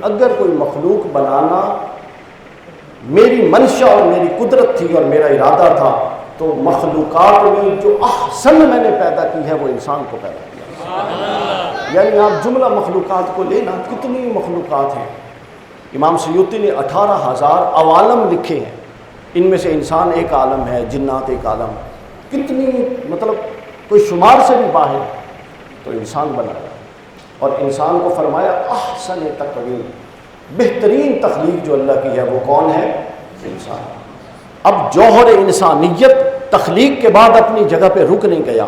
اگر کوئی مخلوق بنانا میری منشا اور میری قدرت تھی اور میرا ارادہ تھا تو مخلوقات میں جو احسن میں نے پیدا کی ہے وہ انسان کو پیدا کیا۔ یعنی آپ جملہ مخلوقات کو لینا، کتنی مخلوقات ہیں۔ امام سیوطی نے 18,000 عوالم لکھے ہیں، ان میں سے انسان ایک عالم ہے، جنات ایک عالم، کتنی مطلب کوئی شمار سے بھی باہر، تو انسان بنایا اور انسان کو فرمایا احسن تقویم، بہترین تخلیق جو اللہ کی ہے وہ کون ہے؟ انسان۔ اب جوہر انسانیت تخلیق کے بعد اپنی جگہ پہ رک نہیں گیا،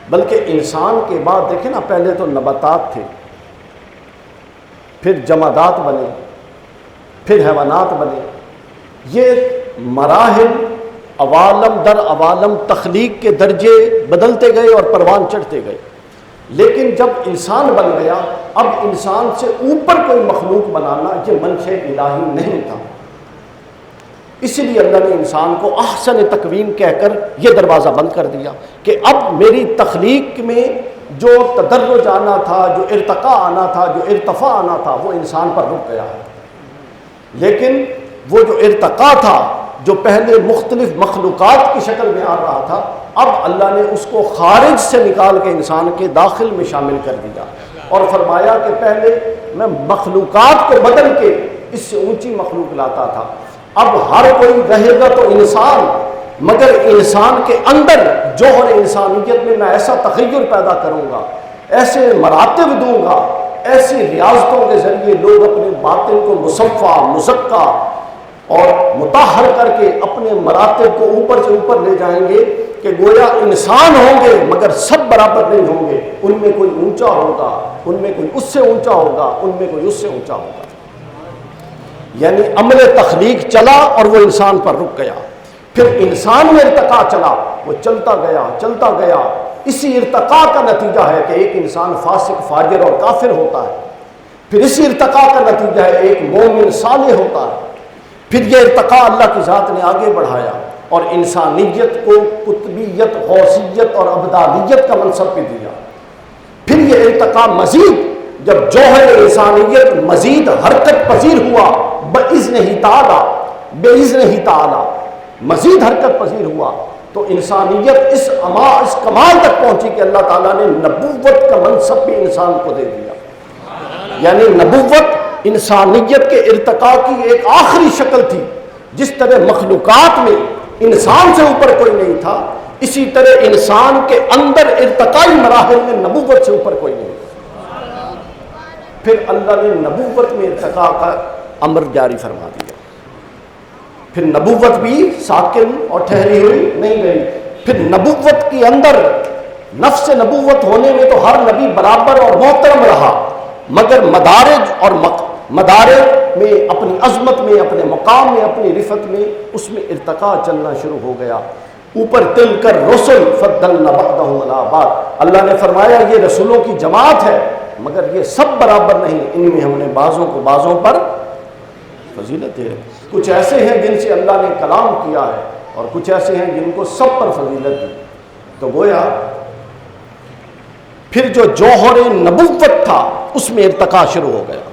بلکہ انسان کے بعد دیکھیں نا، پہلے تو نباتات تھے، پھر جمادات بنے، پھر حیوانات بنے، یہ مراحل عوالم در عوالم تخلیق کے درجے بدلتے گئے اور پروان چڑھتے گئے۔ لیکن جب انسان بن گیا، اب انسان سے اوپر کوئی مخلوق بنانا یہ منشأ الہی نہیں تھا، اس لیے اللہ نے انسان کو احسن تقویم کہہ کر یہ دروازہ بند کر دیا کہ اب میری تخلیق میں جو تدرج آنا تھا، جو ارتقاء آنا تھا، جو ارتفاع آنا تھا، وہ انسان پر رک گیا ہے۔ لیکن وہ جو ارتقاء تھا، جو پہلے مختلف مخلوقات کی شکل میں آ رہا تھا، اب اللہ نے اس کو خارج سے نکال کے انسان کے داخل میں شامل کر دیا اور فرمایا کہ پہلے میں مخلوقات کو بدل کے اس سے اونچی مخلوق لاتا تھا، اب ہر کوئی رہے گا تو انسان، مگر انسان کے اندر جوہر انسانیت میں ایسا تغیر پیدا کروں گا، ایسے مراتب دوں گا، ایسی ریاضتوں کے ذریعے لوگ اپنے باطن کو مصفا، مزکا اور مطہر کر کے اپنے مراتب کو اوپر سے اوپر لے جائیں گے کہ گویا انسان ہوں گے مگر سب برابر نہیں ہوں گے، ان میں کوئی اونچا ہوگا، ان میں کوئی اس سے اونچا ہوگا، ان میں کوئی اس سے اونچا ہوگا۔ یعنی عمل تخلیق چلا اور وہ انسان پر رک گیا، پھر انسان میں ارتقاء چلا، وہ چلتا گیا چلتا گیا۔ اسی ارتقاء کا نتیجہ ہے کہ ایک انسان فاسق، فاجر اور کافر ہوتا ہے، پھر اسی ارتقاء کا نتیجہ ہے ایک مومن صالح ہوتا ہے، پھر یہ ارتقاء اللہ کی ذات نے آگے بڑھایا اور انسانیت کو قطبیت، غوثیت اور ابدالیت کا منصب بھی دیا۔ پھر یہ ارتقاء مزید جب جوہر انسانیت مزید حرکت پذیر ہوا، بإذنہ تعالی مزید حرکت پذیر ہوا، تو انسانیت اس کمال تک پہنچی کہ اللہ تعالیٰ نے نبوت کا منصب بھی انسان کو دے دیا۔ یعنی نبوت انسانیت کے ارتقاء کی ایک آخری شکل تھی۔ جس طرح مخلوقات میں انسان سے اوپر کوئی نہیں تھا، اسی طرح انسان کے اندر ارتقائی مراحل میں نبوت سے اوپر کوئی نہیں تھا۔ پھر اللہ نے نبوت میں ارتقاء کا امر جاری فرما دیا۔ پھر نبوت بھی ساکن اور ٹھہری ہوئی نہیں رہی، پھر نبوت کے اندر نفس نبوت ہونے میں تو ہر نبی برابر اور محترم رہا، مگر مدارج میں اپنی عظمت میں، اپنے مقام میں، اپنی رفعت میں، اس میں ارتقاء چلنا شروع ہو گیا۔ اوپر تلک الرسل فضلنا بعضهم علی بعض، اللہ نے فرمایا یہ رسولوں کی جماعت ہے مگر یہ سب برابر نہیں، ان میں ہم نے بعضوں کو بعضوں پر فضیلت ہے۔ کچھ ایسے ہیں جن سے اللہ نے کلام کیا ہے اور کچھ ایسے ہیں جن کو سب پر فضیلت دی۔ تو گویا پھر جو جوہر نبوت تھا اس میں ارتقاء شروع ہو گیا۔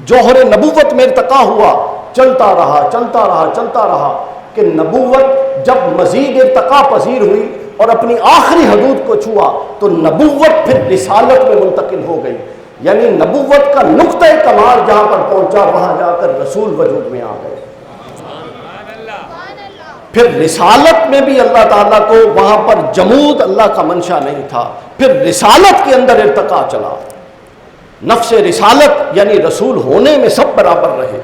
جوہر نبوت میں ارتقاء ہوا، چلتا رہا چلتا رہا چلتا رہا کہ نبوت جب مزید ارتقاء پذیر ہوئی اور اپنی آخری حدود کو چھوا تو نبوت پھر رسالت میں منتقل ہو گئی۔ یعنی نبوت کا نقطۂ کمال جہاں پر پہنچا وہاں جا کر رسول وجود میں آ گئے۔ پھر رسالت میں بھی اللہ تعالیٰ کو وہاں پر جمود اللہ کا منشا نہیں تھا، پھر رسالت کے اندر ارتقاء چلا۔ نفس رسالت یعنی رسول ہونے میں سب برابر رہے،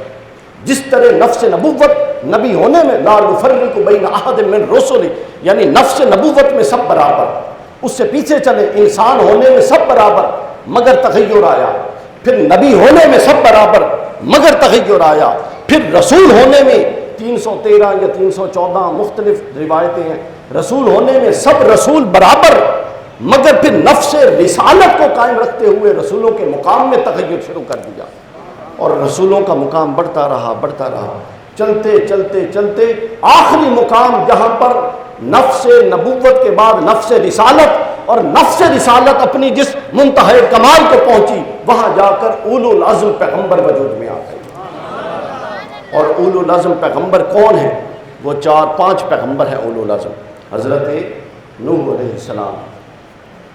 جس طرح نفس نبوت نبی ہونے میں لا نفرق بین احد من رسل، یعنی نفس نبوت میں سب برابر، اس سے پیچھے چلے انسان ہونے میں سب برابر مگر تغیر آیا، پھر نبی ہونے میں سب برابر مگر تغیر آیا، پھر رسول ہونے میں 313 یا 314 مختلف روایتیں ہیں، رسول ہونے میں سب رسول برابر مگر پھر نفس رسالت کو قائم رکھتے ہوئے رسولوں کے مقام میں تغیر شروع کر دیا اور رسولوں کا مقام بڑھتا رہا بڑھتا رہا، چلتے چلتے چلتے آخری مقام جہاں پر نفس نبوت کے بعد نفس رسالت اور نفس رسالت اپنی جس منتہے کمال کو پہنچی وہاں جا کر اولو العزم پیغمبر وجود میں آ گئے. اور اولو العزم پیغمبر کون ہیں؟ وہ 4-5 پیغمبر ہیں اولو العزم. حضرت نوح علیہ السلام،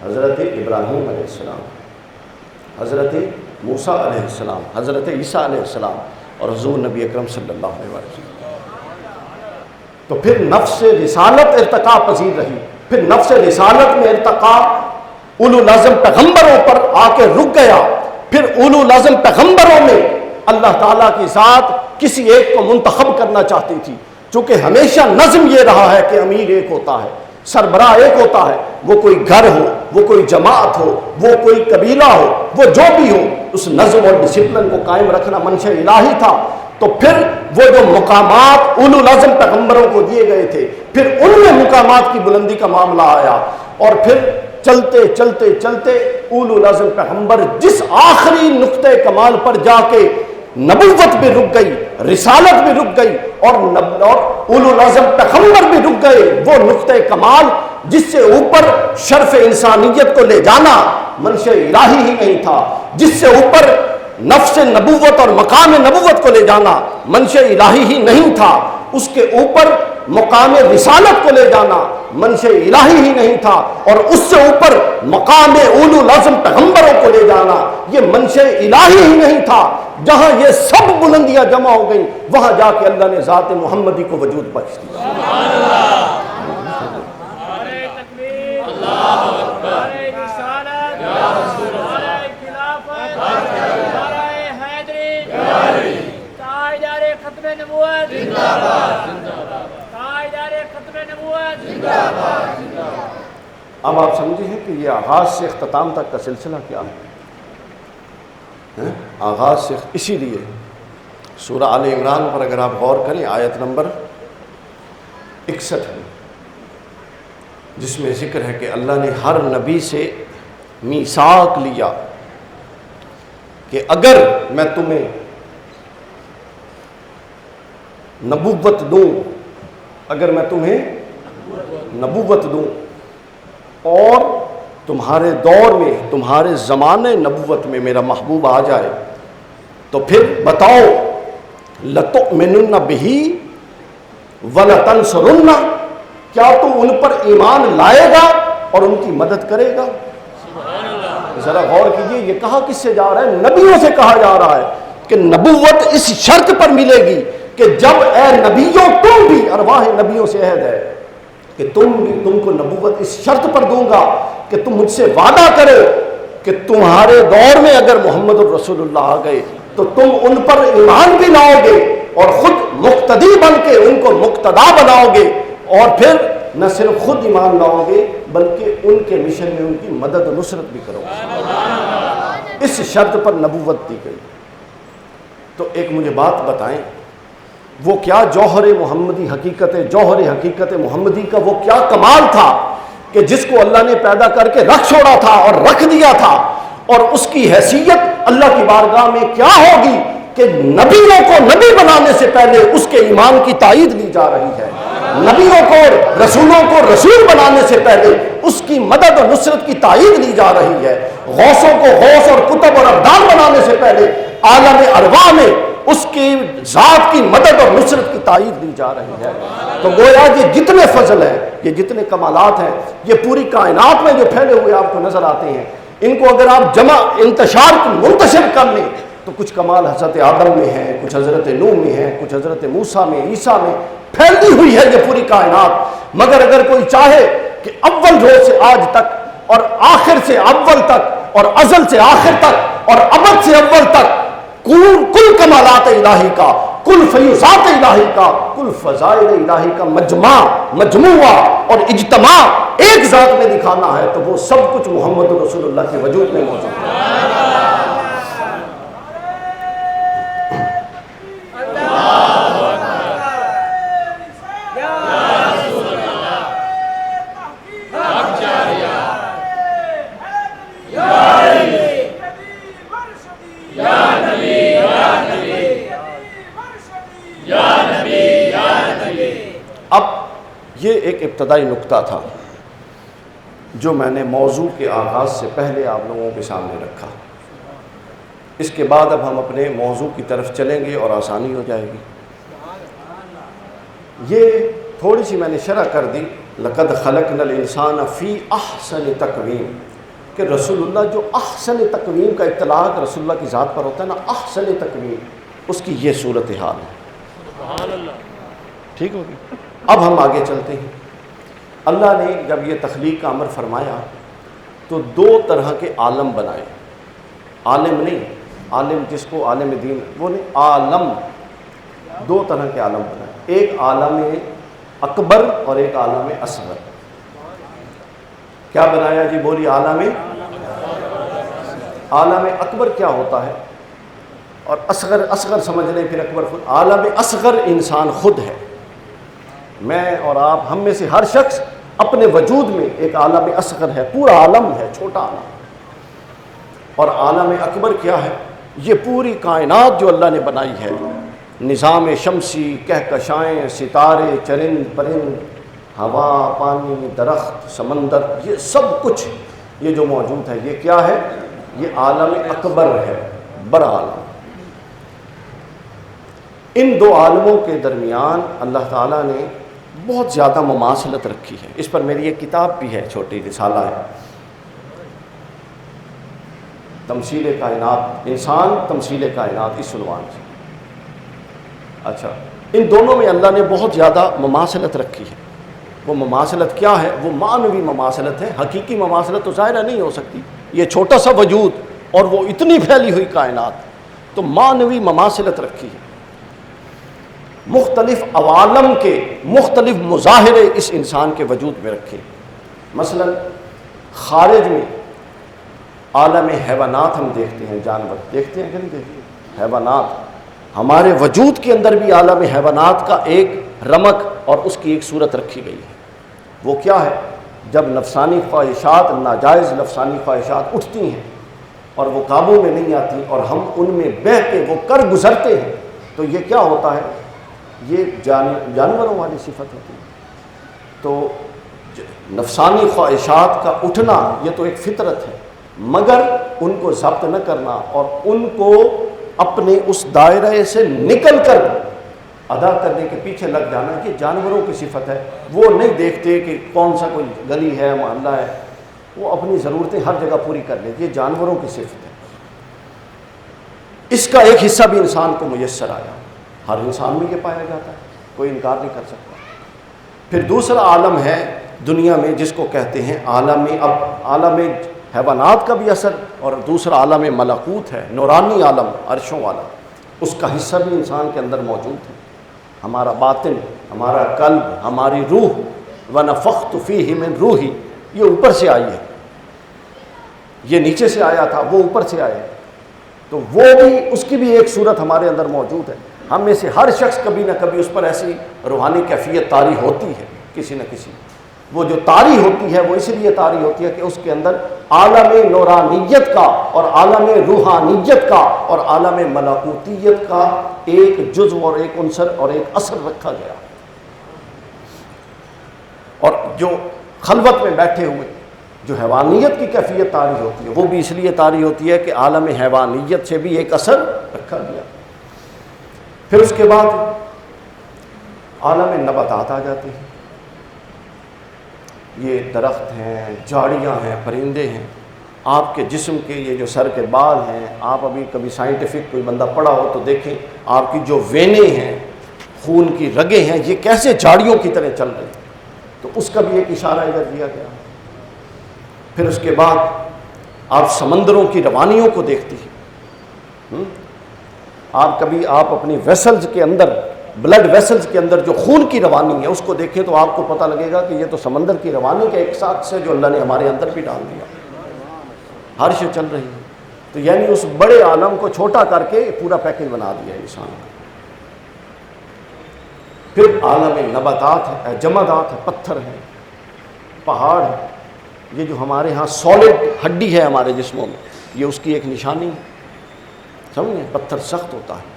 حضرت ابراہیم علیہ السلام، حضرت موسیٰ علیہ السلام، حضرت عیسیٰ علیہ السلام اور حضور نبی اکرم صلی اللہ علیہ وسلم. تو پھر نفس رسالت ارتقاء پذیر رہی. پھر نفس رسالت میں ارتقاء اولو العزم پیغمبروں پر آ کے رک گیا. پھر اولو العزم پیغمبروں میں اللہ تعالیٰ کی ذات کسی ایک کو منتخب کرنا چاہتی تھی. چونکہ ہمیشہ نظم یہ رہا ہے کہ امیر ایک ہوتا ہے، سربراہ ایک ہوتا ہے. وہ کوئی گھر ہو، وہ کوئی جماعت ہو، وہ کوئی قبیلہ ہو، وہ جو بھی ہو، اس نظم اور ڈسپلن کو قائم رکھنا منشا الہی تھا. تو پھر وہ جو مقامات اولو العزم پیغمبروں کو دیے گئے تھے، پھر ان میں مقامات کی بلندی کا معاملہ آیا. اور پھر چلتے چلتے چلتے اولو العزم پیغمبر جس آخری نقطۂ کمال پر جا کے نبوت بھی رک گئی، رسالت بھی رک گئی اور اولو العزم پیغمبر بھی رک گئے، وہ نقطۂ کمال جس سے اوپر شرف انسانیت کو لے جانا منشا الہی ہی نہیں تھا، جس سے اوپر نفس نبوت اور مقام نبوت کو لے جانا منشا الہی ہی نہیں تھا، اس کے اوپر مقام رسالت کو لے جانا منشا الہی ہی نہیں تھا، اور اس سے اوپر مقام اولو العزم پیغمبروں کو لے جانا یہ منشا الہی ہی نہیں تھا. جہاں یہ سب بلندیاں جمع ہو گئیں وہاں جا کے اللہ نے ذات محمدی کو وجود بخش دیا. اب آپ سمجھے ہیں کہ یہ آغاز سے اختتام تک کا سلسلہ کیا ہے؟ آغاز سے اسی لیے سورہ آل عمران پر اگر آپ غور کریں آیت نمبر 61 ہے، جس میں ذکر ہے کہ اللہ نے ہر نبی سے میثاق لیا کہ اگر میں تمہیں نبوت دوں، اگر میں تمہیں نبوت دوں اور تمہارے دور میں تمہارے زمانے نبوت میں میرا محبوب آ جائے تو پھر بتاؤ لَتُؤْمِنُنَّ بِهِ وَلَتَنْصُرُنَّ، کیا تو ان پر ایمان لائے گا اور ان کی مدد کرے گا؟ ذرا غور کیجئے، یہ کہا کس سے جا رہا ہے؟ نبیوں سے کہا جا رہا ہے کہ نبوت اس شرط پر ملے گی کہ جب اے نبیوں تم بھی، ارواح نبیوں سے عہد ہے کہ تم کو نبوت اس شرط پر دوں گا کہ تم مجھ سے وعدہ کرو کہ تمہارے دور میں اگر محمد الرسول اللہ آ گئے تو تم ان پر ایمان بھی لاؤ گے اور خود مقتدی بن کے ان کو مقتدا بناؤ گے، اور پھر نہ صرف خود ایمان لاؤ گے بلکہ ان کے مشن میں ان کی مدد و نصرت بھی کرو گے. اس شرط پر نبوت دی گئی. تو ایک مجھے بات بتائیں، وہ کیا جوہر محمدی جوہر حقیقت محمدی کا وہ کیا کمال تھا کہ جس کو اللہ نے پیدا کر کے رکھ چھوڑا تھا اور رکھ دیا تھا، اور اس کی حیثیت اللہ کی بارگاہ میں کیا ہوگی کہ نبیوں کو نبی بنانے سے پہلے اس کے ایمان کی تائید لی جا رہی ہے، نبیوں کو رسولوں کو رسول بنانے سے پہلے اس کی مدد اور نصرت کی تائید لی جا رہی ہے، غوثوں کو غوث اور کتب اور ابدال بنانے سے پہلے عالم ارواح میں اس کی ذات کی مدد اور نصرت کی تائید دی جا رہی ہے. تو گویا یہ جتنے فضل ہیں، یہ جتنے کمالات ہیں، یہ پوری کائنات میں جو پھیلے ہوئے آپ کو نظر آتے ہیں، ان کو اگر آپ منتشر کر لیں تو کچھ کمال حضرت آدم میں ہیں، کچھ حضرت نوح میں ہیں، کچھ حضرت موسیٰ میں، عیسیٰ میں پھیلی ہوئی ہے یہ پوری کائنات. مگر اگر کوئی چاہے کہ اول روز سے آج تک اور آخر سے اول تک اور ازل سے آخر تک اور ابد سے اول تک کل کمالات الہی کا، کل فیوزات الہی کا، کل فضائل الہی کا مجموعہ اور اجتماع ایک ذات میں دکھانا ہے تو وہ سب کچھ محمد رسول اللہ کے وجود میں موجود ہے. اب یہ ایک ابتدائی نقطہ تھا جو میں نے موضوع کے آغاز سے پہلے آپ لوگوں کے سامنے رکھا۔ اس کے بعد اب ہم اپنے موضوع کی طرف چلیں گے اور آسانی ہو جائے گی۔ یہ تھوڑی سی میں نے شرح کر دی، لقد خلقنا الانسان فی احسن تقویم، کہ رسول اللہ جو احسن تقویم کا اطلاق رسول اللہ کی ذات پر ہوتا ہے نا، احسن تقویم، اس کی یہ صورتحال ہے۔ سبحان اللہ، ٹھیک ہوگی۔ اب ہم آگے چلتے ہیں۔ اللہ نے جب یہ تخلیق کا امر فرمایا تو دو طرح کے عالم بنائے، عالم نہیں، عالم جس کو عالم دین وہ نہیں، عالم، دو طرح کے عالم بنائے، ایک عالم اکبر اور ایک عالم اصغر۔ کیا بنایا جی؟ بولی عالم اکبر کیا ہوتا ہے، اور اصغر سمجھ لیں، پھر اکبر خود۔ عالم اصغر انسان خود ہے، میں اور آپ، ہم میں سے ہر شخص اپنے وجود میں ایک عالم اصغر ہے، پورا عالم ہے، چھوٹا عالم۔ اور عالم اکبر کیا ہے؟ یہ پوری کائنات جو اللہ نے بنائی ہے، نظام شمسی، کہکشائیں، ستارے، چرند پرند، ہوا، پانی، درخت، سمندر، یہ سب کچھ یہ جو موجود ہے، یہ کیا ہے؟ یہ عالم اکبر ہے، بڑا عالم۔ ان دو عالموں کے درمیان اللہ تعالیٰ نے بہت زیادہ مماثلت رکھی ہے۔ اس پر میری ایک کتاب بھی ہے، چھوٹی رسالہ ہے، تمثیل کائنات، انسان تمثیل کائنات، اس عنوان سے۔ اچھا، ان دونوں میں اللہ نے بہت زیادہ مماثلت رکھی ہے۔ وہ مماثلت کیا ہے؟ وہ معنوی مماثلت ہے، حقیقی مماثلت تو ظاہرہ نہیں ہو سکتی، یہ چھوٹا سا وجود اور وہ اتنی پھیلی ہوئی کائنات، تو معنوی مماثلت رکھی ہے۔ مختلف عوالم کے مختلف مظاہرے اس انسان کے وجود میں رکھے۔ مثلا خارج میں عالم حیوانات ہم دیکھتے ہیں، جانور دیکھتے ہیں کہ نہیں دیکھتے؟ حیوانات، ہمارے وجود کے اندر بھی عالم حیوانات کا ایک رمق اور اس کی ایک صورت رکھی گئی ہے۔ وہ کیا ہے؟ جب نفسانی خواہشات، ناجائز نفسانی خواہشات اٹھتی ہیں اور وہ قابو میں نہیں آتی اور ہم ان میں بہہ کے وہ کر گزرتے ہیں، تو یہ کیا ہوتا ہے؟ یہ جانوروں والی صفت ہوتی ہے۔ تو نفسانی خواہشات کا اٹھنا یہ تو ایک فطرت ہے، مگر ان کو ضبط نہ کرنا اور ان کو اپنے اس دائرے سے نکل کر ادا کرنے کے پیچھے لگ جانا، کہ جانوروں کی صفت ہے۔ وہ نہیں دیکھتے کہ کون سا کوئی گلی ہے، محلہ ہے، وہ اپنی ضرورتیں ہر جگہ پوری کر لیتے، یہ جانوروں کی صفت ہے۔ اس کا ایک حصہ بھی انسان کو میسر آیا، ہر انسان میں یہ پایا جاتا ہے، کوئی انکار نہیں کر سکتا۔ پھر دوسرا عالم ہے دنیا میں جس کو کہتے ہیں عالم حیوانات کا بھی اثر، اور دوسرا عالم ملکوت ہے، نورانی عالم، عرشوں والا، اس کا حصہ بھی انسان کے اندر موجود ہے۔ ہمارا باطن، ہمارا قلب، ہماری روح، وَنَفَخْتُ فِيهِ مِن روحی، یہ اوپر سے آئی ہے، یہ نیچے سے آیا تھا، وہ اوپر سے آیا، تو وہ بھی، اس کی بھی ایک صورت ہمارے اندر موجود ہے۔ ہم میں سے ہر شخص کبھی نہ کبھی اس پر ایسی روحانی کیفیت طاری ہوتی ہے، کسی نہ کسی۔ وہ جو طاری ہوتی ہے وہ اس لیے طاری ہوتی ہے کہ اس کے اندر عالم نورانیت کا اور عالم روحانیت کا اور عالم ملکوتیت کا ایک جزو اور ایک عنصر اور ایک اثر رکھا گیا۔ اور جو خلوت میں بیٹھے ہوئے جو حیوانیت کی کیفیت طاری ہوتی ہے، وہ بھی اس لیے طاری ہوتی ہے کہ عالم حیوانیت سے بھی ایک اثر رکھا گیا۔ پھر اس کے بعد عالم نباتات آ جاتے ہیں، یہ درخت ہیں، جھاڑیاں ہیں، پرندے ہیں، آپ کے جسم کے یہ جو سر کے بال ہیں، آپ ابھی کبھی سائنٹیفک کوئی بندہ پڑھا ہو تو دیکھیں آپ کی جو وینیں ہیں، خون کی رگیں ہیں، یہ کیسے جھاڑیوں کی طرح چل رہی ہیں، تو اس کا بھی ایک اشارہ ادھر دیا گیا۔ پھر اس کے بعد آپ سمندروں کی روانیوں کو دیکھتی ہیں، آپ اپنی ویسلز کے اندر، بلڈ ویسلز کے اندر جو خون کی روانی ہے اس کو دیکھیں تو آپ کو پتہ لگے گا کہ یہ تو سمندر کی روانی کا ایک ساتھ سے جو اللہ نے ہمارے اندر بھی ڈال دیا، ہر شے چل رہی ہے۔ تو یعنی اس بڑے عالم کو چھوٹا کر کے پورا پیکج بنا دیا انسان کا۔ پھر عالم نباتات ہے، جمادات ہے، پتھر ہیں، پہاڑ ہے، یہ جو ہمارے ہاں سالڈ ہڈی ہے ہمارے جسموں میں، یہ اس کی ایک نشانی ہے، سمجھیں؟ پتھر سخت ہوتا ہے۔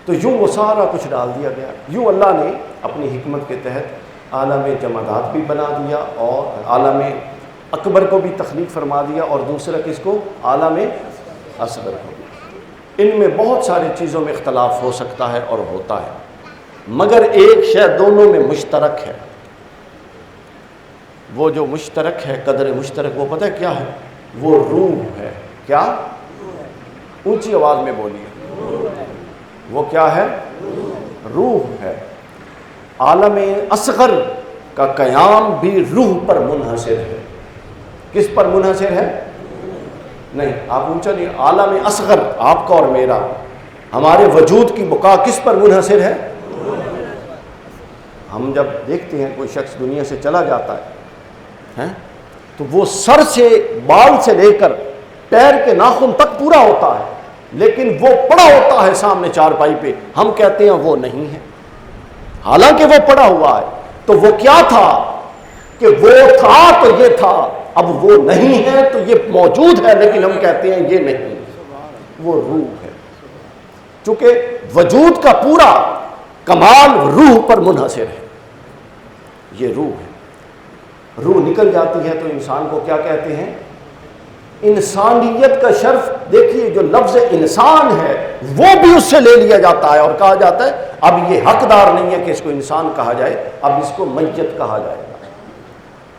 تو یوں وہ سارا کچھ ڈال دیا گیا۔ یوں اللہ نے اپنی حکمت کے تحت عالم جمادات بھی بنا دیا اور عالم اکبر کو بھی تخلیق فرما دیا، اور دوسرا کس کو؟ عالم اصغر کو بھی۔ ان میں بہت ساری چیزوں میں اختلاف ہو سکتا ہے اور ہوتا ہے، مگر ایک شے دونوں میں مشترک ہے۔ وہ جو مشترک ہے، قدر مشترک، وہ پتہ ہے کیا ہے؟ وہ روح ہے۔ کیا؟ اونچی آواز میں بولیے۔ وہ کیا ہے؟ روح ہے۔ عالم اصغر کا قیام بھی روح پر منحصر ہے۔ کس پر منحصر ہے؟ نہیں، آپ اونچا نہیں، عالم اصغر آپ کا اور میرا، ہمارے وجود کی بقا کس پر منحصر ہے؟ ہم جب دیکھتے ہیں کوئی شخص دنیا سے چلا جاتا ہے تو وہ سر سے بال سے لے کر پیر کے ناخن تک پورا ہوتا ہے، لیکن وہ پڑا ہوتا ہے سامنے چارپائی پہ، ہم کہتے ہیں وہ نہیں ہے، حالانکہ وہ پڑا ہوا ہے۔ تو وہ کیا تھا کہ وہ تھا تو یہ تھا، اب وہ نہیں ہے تو یہ موجود ہے، لیکن ہم کہتے ہیں یہ نہیں، وہ روح ہے۔ چونکہ وجود کا پورا کمال روح پر منحصر ہے، یہ روح ہے۔ روح نکل جاتی ہے تو انسان کو کیا کہتے ہیں؟ انسانیت کا شرف۔ دیکھیے جو لفظ انسان ہے وہ بھی اس سے لے لیا جاتا ہے اور کہا جاتا ہے اب یہ حقدار نہیں ہے کہ اس کو انسان کہا جائے، اب اس کو میت کہا جائے گا،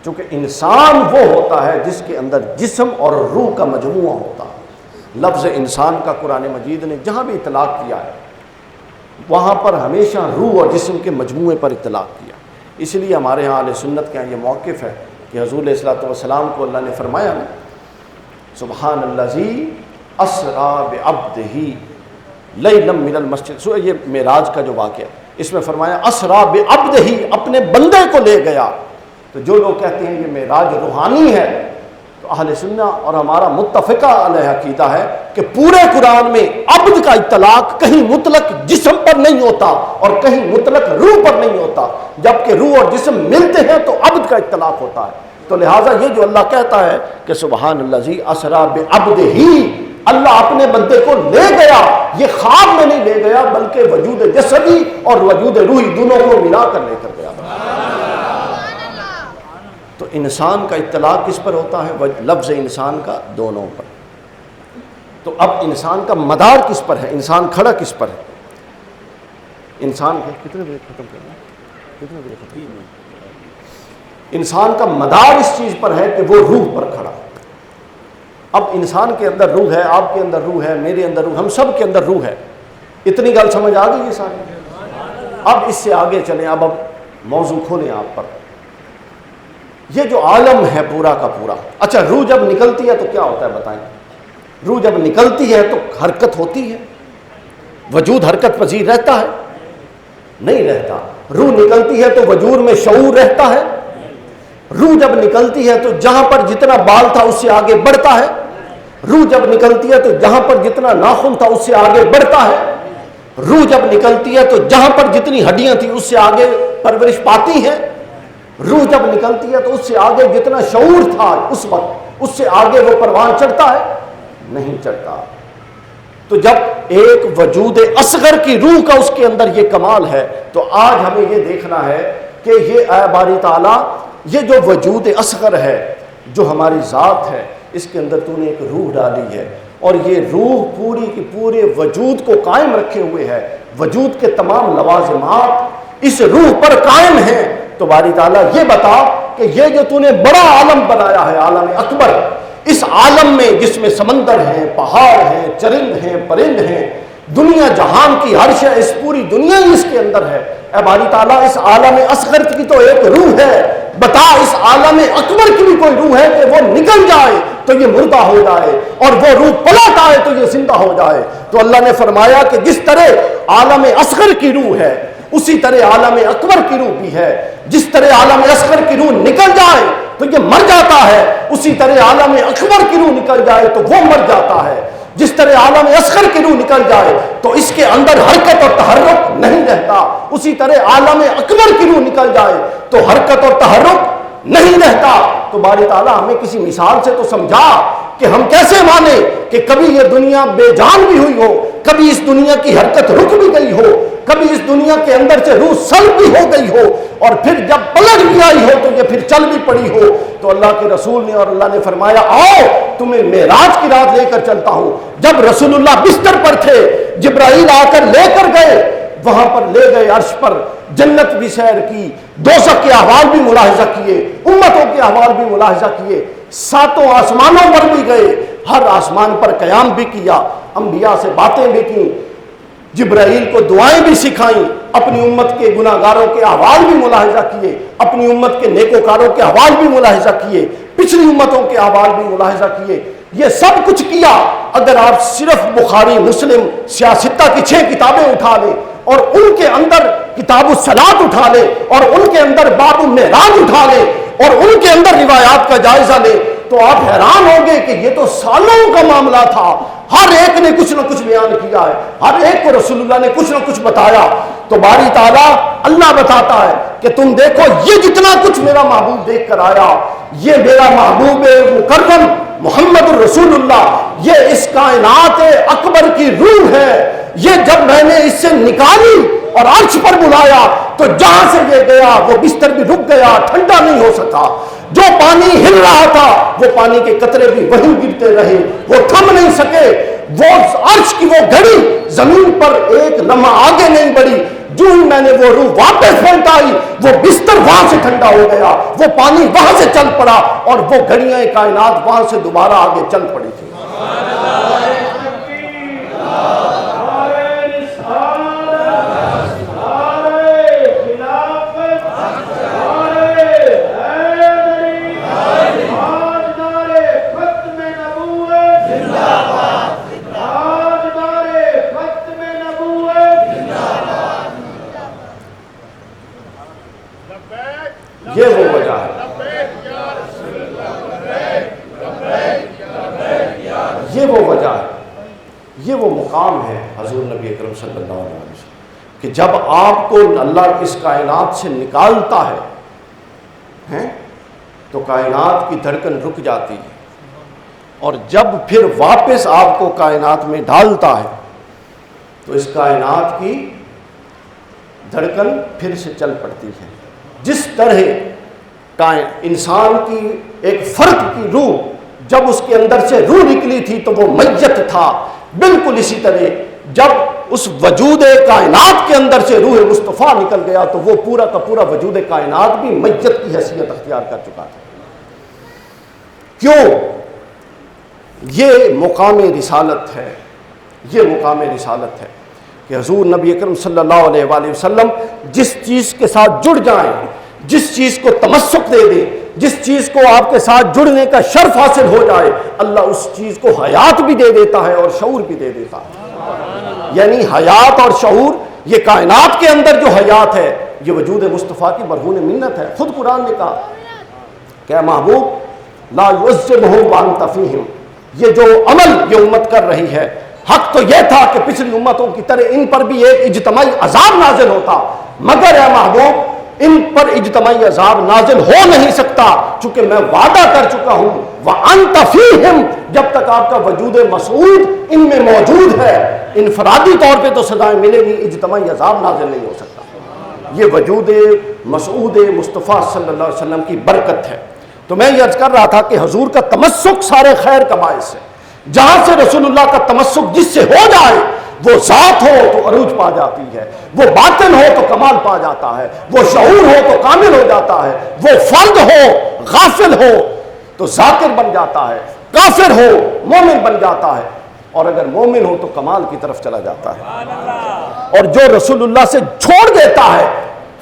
چونکہ انسان وہ ہوتا ہے جس کے اندر جسم اور روح کا مجموعہ ہوتا ہے۔ لفظ انسان کا قرآن مجید نے جہاں بھی اطلاق کیا ہے وہاں پر ہمیشہ روح اور جسم کے مجموعے پر اطلاق کیا۔ اس لیے ہمارے ہاں اہل سنت کا یہ موقف ہے کہ حضور علیہ الصلوۃ والسلام کو اللہ نے فرمایا نا، سبحان الذی اسریٰ بعبدہ لیلا من المسجد، یہ معراج کا جو واقعہ اس میں فرمایا اسریٰ بعبدہ، اپنے بندے کو لے گیا۔ تو جو لوگ کہتے ہیں یہ معراج روحانی ہے، تو اہل سنت اور ہمارا متفقہ علیہ عقیدہ ہے کہ پورے قرآن میں عبد کا اطلاق کہیں مطلق جسم پر نہیں ہوتا اور کہیں مطلق روح پر نہیں ہوتا، جبکہ روح اور جسم ملتے ہیں تو عبد کا اطلاق ہوتا ہے۔ تو لہٰذا یہ جو اللہ کہتا ہے کہ سبحان الذی اسریٰ بعبدہ، اللہ اپنے بندے کو لے گیا، یہ خواب میں نہیں لے گیا بلکہ وجود جسدی اور وجود روحی دونوں کو ملا کر لے کر گیا۔ تو انسان کا اطلاق کس پر ہوتا ہے؟ لفظ انسان کا دونوں پر۔ تو اب انسان کا مدار کس پر ہے؟ انسان کھڑا کس پر ہے؟ انسان کتنے بجے ختم کرنا ہے؟ کتنے بجے ختم؟ انسان کا مدار اس چیز پر ہے کہ وہ روح پر کھڑا ہے۔ اب انسان کے اندر روح ہے، آپ کے اندر روح ہے، میرے اندر روح، ہم سب کے اندر روح ہے۔ اتنی گل سمجھ آ گئی یہ ساری؟ اب اس سے آگے چلیں، اب موضوع کھولیں آپ پر۔ یہ جو عالم ہے پورا کا پورا، اچھا روح جب نکلتی ہے تو کیا ہوتا ہے بتائیں؟ روح جب نکلتی ہے تو حرکت ہوتی ہے، وجود حرکت پذیر رہتا ہے؟ نہیں رہتا۔ روح نکلتی ہے تو وجود میں شعور رہتا ہے؟ روح جب نکلتی ہے تو جہاں پر جتنا بال تھا اس سے آگے بڑھتا ہے؟ روح جب نکلتی ہے تو جہاں پر جتنا ناخن تھا اس سے آگے بڑھتا ہے؟ روح جب نکلتی ہے تو جہاں پر جتنی ہڈیاں تھیں اس سے آگے پرورش پاتی ہیں؟ روح جب نکلتی ہے تو اس سے آگے جتنا شعور تھا اس وقت اس سے آگے وہ پروان چڑھتا ہے؟ نہیں چڑھتا۔ تو جب ایک وجود اصغر کی روح کا اس کے اندر یہ کمال ہے تو آج ہمیں یہ دیکھنا ہے کہ یہ اے باری تعالیٰ، یہ جو وجود اصغر ہے جو ہماری ذات ہے، اس کے اندر تو نے ایک روح ڈالی ہے، اور یہ روح پوری کی پورے وجود کو قائم رکھے ہوئے ہے، وجود کے تمام لوازمات اس روح پر قائم ہیں۔ تو باری تعالیٰ یہ بتا کہ یہ جو تو نے بڑا عالم بنایا ہے، عالم اکبر، اس عالم میں جس میں سمندر ہیں، پہاڑ ہیں، چرند ہیں، پرند ہیں، دنیا جہان کی ہر شے، اس پوری دنیا ہی اس کے اندر ہے۔ اے باری تعالیٰ اس عالم اصغر کی تو ایک روح ہے، بتا اس عالم اکبر کی بھی کوئی روح ہے کہ وہ نکل جائے تو یہ مردہ ہو جائے اور وہ روح پلٹ آئے تو یہ زندہ ہو جائے؟ تو اللہ نے فرمایا کہ جس طرح عالم اصغر کی روح ہے اسی طرح عالم اکبر کی روح بھی ہے۔ جس طرح عالم اصغر کی روح نکل جائے تو یہ مر جاتا ہے، اسی طرح عالم اکبر کی روح نکل جائے تو وہ مر جاتا ہے۔ جس طرح عالم اصغر کی روح نکل جائے تو اس کے اندر حرکت اور تحرک نہیں رہتا، اسی طرح عالم اکبر کی روح نکل جائے تو حرکت اور تحرک نہیں رہتا۔ تو باری تعالیٰ ہمیں کسی مثال سے تو سمجھا کہ ہم کیسے مانیں کہ کبھی یہ دنیا بے جان بھی ہوئی ہو، کبھی اس دنیا کی حرکت رک بھی گئی ہو، کبھی اس دنیا کے اندر سے روح سلب بھی ہو گئی ہو، اور پھر جب پلٹ بھی آئی ہو تو یہ پھر چل بھی پڑی ہو۔ تو اللہ کے رسول نے اور اللہ نے فرمایا آؤ تمہیں معراج کی رات لے کر چلتا ہوں۔ جب رسول اللہ بستر پر تھے، جبرائیل آ کر لے کر گئے، وہاں پر لے گئے، عرش پر جنت بھی سیر کی، دوزخ کے احوال بھی ملاحظہ کیے، امتوں کے احوال بھی ملاحظہ کیے، ساتوں آسمانوں پر بھی گئے، ہر آسمان پر قیام بھی کیا، انبیاء سے باتیں بھی کی، جبرائیل کو دعائیں بھی سکھائیں، اپنی امت کے گناہگاروں کے احوال بھی ملاحظہ کیے، اپنی امت کے نیکوکاروں کے احوال بھی ملاحظہ کیے، پچھلی امتوں کے احوال بھی ملاحظہ کیے۔ یہ سب کچھ کیا۔ اگر آپ صرف بخاری، مسلم، سیاستہ کی 6 کتابیں اٹھا لیں اور ان کے اندر کتاب الصلاۃ اٹھا لیں اور ان کے اندر باب المعراج اٹھا لیں اور ان کے اندر روایات کا جائزہ لیں تو آپ حیران ہوں گے کہ یہ تو سالوں کا معاملہ تھا۔ ہر ایک نے کچھ نہ کچھ بیان کیا ہے، ہر ایک کو رسول اللہ نے کچھ نہ کچھ بتایا۔ تو باری تعالیٰ اللہ بتاتا ہے کہ تم دیکھو یہ جتنا کچھ میرا محبوب دیکھ کر آیا، یہ میرا محبوب مکرم محمد الرسول اللہ، یہ اس کائنات اکبر کی روح ہے۔ یہ جب میں نے اس سے نکالی اور عرش پر بلایا تو جہاں سے یہ گیا وہ بستر بھی رک گیا، ٹھنڈا نہیں ہو سکا۔ جو پانی ہل رہا تھا وہ پانی کے قطرے بھی وہیں گرتے رہے، وہ تھم نہیں سکے۔ وہ عرش کی وہ گھڑی زمین پر ایک لمحہ آگے نہیں بڑھی۔ جو ہی میں نے وہ روح واپس پلٹائی وہ بستر وہاں سے ٹھنڈا ہو گیا، وہ پانی وہاں سے چل پڑا اور وہ گھڑیاں کائنات وہاں سے دوبارہ آگے چل پڑی تھی۔ یہ وہ وجہ ہے، یہ وہ وجہ ہے، یہ وہ مقام ہے حضور نبی اکرم صلی اللہ علیہ وسلم کہ جب آپ کو اللہ اس کائنات سے نکالتا ہے تو کائنات کی دھڑکن رک جاتی ہے، اور جب پھر واپس آپ کو کائنات میں ڈالتا ہے تو اس کائنات کی دھڑکن پھر سے چل پڑتی ہے۔ جس طرح انسان کی ایک فرد کی روح جب اس کے اندر سے روح نکلی تھی تو وہ میت تھا، بالکل اسی طرح جب اس وجود کائنات کے اندر سے روح مصطفیٰ نکل گیا تو وہ پورا کا پورا وجود کائنات بھی میت کی حیثیت اختیار کر چکا تھا۔ کیوں؟ یہ مقام رسالت ہے، یہ مقام رسالت ہے کہ حضور نبی اکرم صلی اللہ علیہ وآلہ وسلم جس چیز کے ساتھ جڑ جائیں، جس چیز کو تمسک دے دیں، جس چیز کو آپ کے ساتھ جڑنے کا شرف حاصل ہو جائے، اللہ اس چیز کو حیات بھی دے دیتا ہے اور شعور بھی دے دیتا ہے۔ یعنی حیات اور شعور، یہ کائنات کے اندر جو حیات ہے یہ وجود مصطفیٰ کی مرہون منت ہے۔ خود قرآن نے کہا کہ اے محبوب لا یعذبہم وانت فیہم، یہ جو عمل یہ امت کر رہی ہے، حق تو یہ تھا کہ پچھلی امتوں کی طرح ان پر بھی ایک اجتماعی عذاب نازل ہوتا، مگر اے محبوب ان پر اجتماعی عذاب نازل ہو نہیں سکتا چونکہ میں وعدہ کر چکا ہوں وَأَنْتَ فِيهِمْ، جب تک آپ کا وجود مسعود ان میں موجود ہے انفرادی طور پہ تو سزائیں ملے گی، اجتماعی عذاب نازل نہیں ہو سکتا۔ یہ وجود مسعود مصطفیٰ صلی اللہ علیہ وسلم کی برکت ہے۔ تو میں یہ عرض کر رہا تھا کہ حضور کا تمسک سارے خیر کا باعث ہے۔ جہاں سے رسول اللہ کا تمسک جس سے ہو جائے وہ ذات ہو تو عروج پا جاتی ہے، وہ باطن ہو تو کمال پا جاتا ہے، وہ شعور ہو تو کامل ہو جاتا ہے، وہ فرد ہو غافل ہو تو ذاکر بن جاتا ہے، کافر ہو مومن بن جاتا ہے، اور اگر مومن ہو تو کمال کی طرف چلا جاتا ہے۔ اور جو رسول اللہ سے چھوڑ دیتا ہے،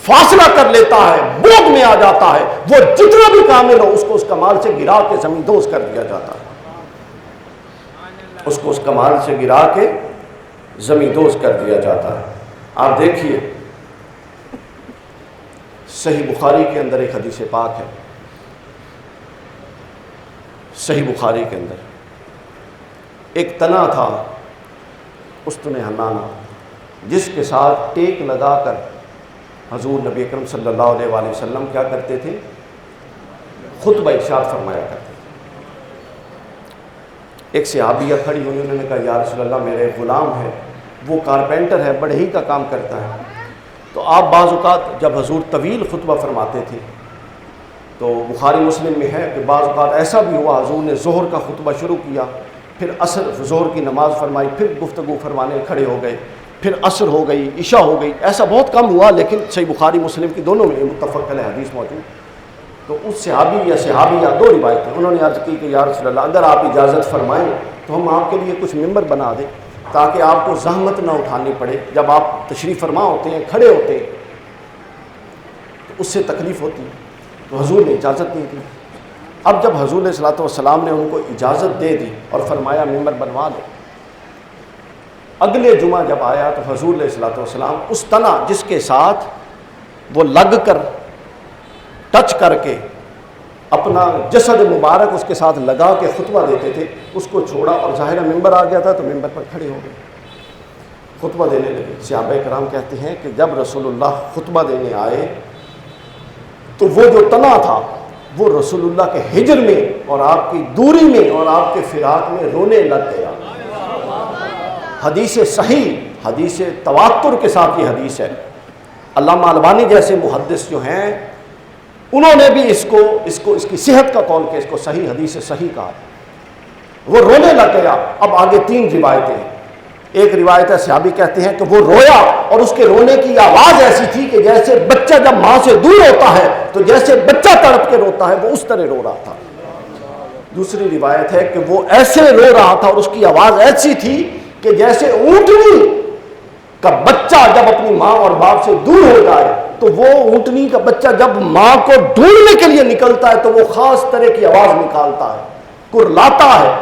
فاصلہ کر لیتا ہے، بعد میں آ جاتا ہے، وہ جتنا بھی کامل ہو اس کو اس کمال سے گرا کے زمین دوز کر دیا جاتا ہے، اس کو اس کمال سے گرا کے زمین دوز کر دیا جاتا ہے۔ آپ دیکھیے صحیح بخاری کے اندر ایک حدیث پاک ہے، صحیح بخاری کے اندر ایک تنا تھا استن حنانہ جس کے ساتھ ٹیک لگا کر حضور نبی اکرم صلی اللہ علیہ وآلہ وسلم کیا کرتے تھے؟ خطبہ ارشاد فرمایا کرتے تھے۔ ایک صحابیہ کھڑی ہوئی، انہوں نے کہا یا رسول اللہ میرے غلام ہے، وہ کارپینٹر ہے، بڑھئی کا کام کرتا ہے۔ تو آپ بعض اوقات جب حضور طویل خطبہ فرماتے تھے تو بخاری مسلم میں ہے کہ بعض اوقات ایسا بھی ہوا حضور نے ظہر کا خطبہ شروع کیا، پھر عصر ظہر کی نماز فرمائی، پھر گفتگو فرمانے کھڑے ہو گئے، پھر عصر ہو گئی، عشاء ہو گئی، ایسا بہت کم ہوا، لیکن صحیح بخاری مسلم کی دونوں میں متفق علیہ حدیث موجود۔ تو اس صحابی یا صحابیہ دو روایتیں، انہوں نے عرض کی کہ یا رسول اللہ اگر آپ اجازت فرمائیں تو ہم آپ کے لیے کچھ ممبر بنا دیں تاکہ آپ کو زحمت نہ اٹھانی پڑے، جب آپ تشریف فرما ہوتے ہیں کھڑے ہوتے ہیں تو اس سے تکلیف ہوتی ہے۔ تو حضور نے اجازت نہیں دی۔ اب جب حضور علیہ الصلوۃ والسلام نے ان کو اجازت دے دی اور فرمایا ممبر بنوا دو، اگلے جمعہ جب آیا تو حضور علیہ الصلوۃ والسلام اس تنا جس کے ساتھ وہ لگ کر ٹچ کر کے اپنا جسد مبارک اس کے ساتھ لگا کے خطبہ دیتے تھے، اس کو چھوڑا اور ظاہر ممبر آ گیا تھا تو ممبر پر کھڑے ہو گئے، خطبہ دینے لگے۔ صحابہ کرام کہتے ہیں کہ جب رسول اللہ خطبہ دینے آئے تو وہ جو تنا تھا وہ رسول اللہ کے ہجر میں اور آپ کی دوری میں اور آپ کے فراق میں رونے لگ گیا۔ حدیث صحیح، حدیث تواتر کے ساتھ یہ حدیث ہے۔ علامہ البانی جیسے محدث جو ہیں انہوں نے بھی اس کی صحت کا قول کہ اس کو صحیح حدیث صحیح کہا۔ وہ رونے لگ گیا۔ اب آگے 3 روایتیں ہیں۔ ایک روایت ہے صحابی کہتے ہیں کہ وہ رویا اور اس کے رونے کی آواز ایسی تھی کہ جیسے بچہ جب ماں سے دور ہوتا ہے تو جیسے بچہ تڑپ کے روتا ہے وہ اس طرح رو رہا تھا۔ دوسری روایت ہے کہ وہ ایسے رو رہا تھا اور اس کی آواز ایسی تھی کہ جیسے اونٹنی کا بچہ جب اپنی ماں اور باپ سے دور ہو جائے تو وہ اونٹنی کا بچہ جب ماں کو ڈھونڈنے کے لیے نکلتا ہے تو وہ خاص طرح کی آواز نکالتا ہے، کرلاتا ہے۔